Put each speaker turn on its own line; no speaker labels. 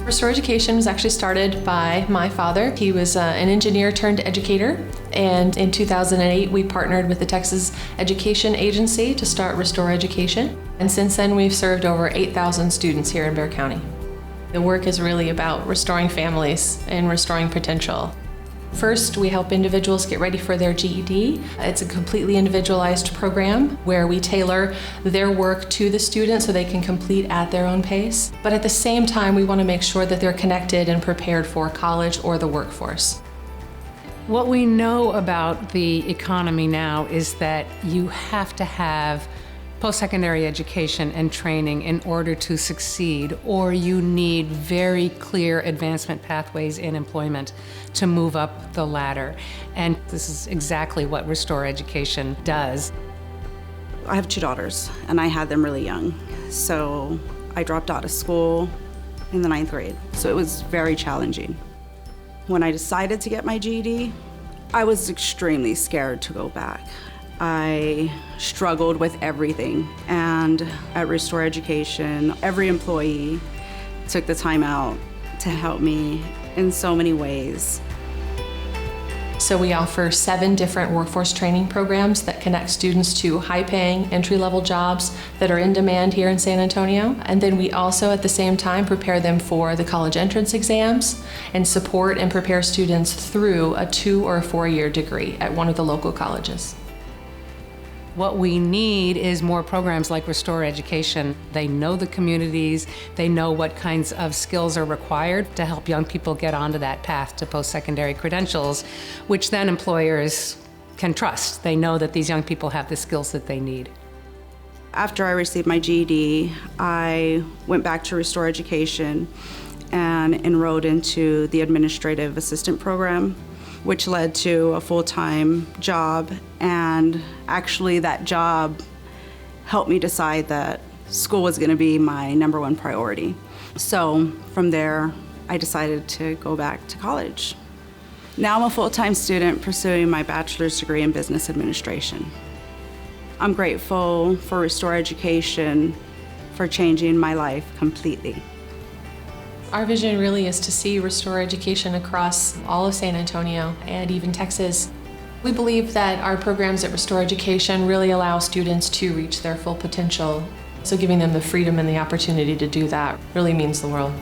Restore Education was actually started by my father. He was an engineer turned educator, and in 2008 we partnered with the Texas Education Agency to start Restore Education. And since then we've served over 8,000 students here in Bexar County. The work is really about restoring families and restoring potential. First, we help individuals get ready for their GED. It's a completely individualized program where we tailor their work to the student so they can complete at their own pace. But at the same time, we want to make sure that they're connected and prepared for college or the workforce.
What we know about the economy now is that you have to have post-secondary education and training in order to succeed, or you need very clear advancement pathways in employment to move up the ladder. And this is exactly what Restore Education does.
I have 2 daughters, and I had them really young. So I dropped out of school in the 9th grade. So it was very challenging. When I decided to get my GED, I was extremely scared to go back. I struggled with everything, and at Restore Education, every employee took the time out to help me in so many ways.
So we offer 7 different workforce training programs that connect students to high-paying, entry-level jobs that are in demand here in San Antonio. And then we also, at the same time, prepare them for the college entrance exams and support and prepare students through a 2- or 4-year degree at one of the local colleges.
What we need is more programs like Restore Education. They know the communities, they know what kinds of skills are required to help young people get onto that path to post-secondary credentials, which then employers can trust. They know that these young people have the skills that they need.
After I received my GED, I went back to Restore Education and enrolled into the administrative assistant program, which led to a full-time job. And actually that job helped me decide that school was gonna be my #1 priority. So from there, I decided to go back to college. Now I'm a full-time student pursuing my bachelor's degree in business administration. I'm grateful for Restore Education for changing my life completely.
Our vision really is to see Restore Education across all of San Antonio and even Texas. We believe that our programs at Restore Education really allow students to reach their full potential. So giving them the freedom and the opportunity to do that really means the world.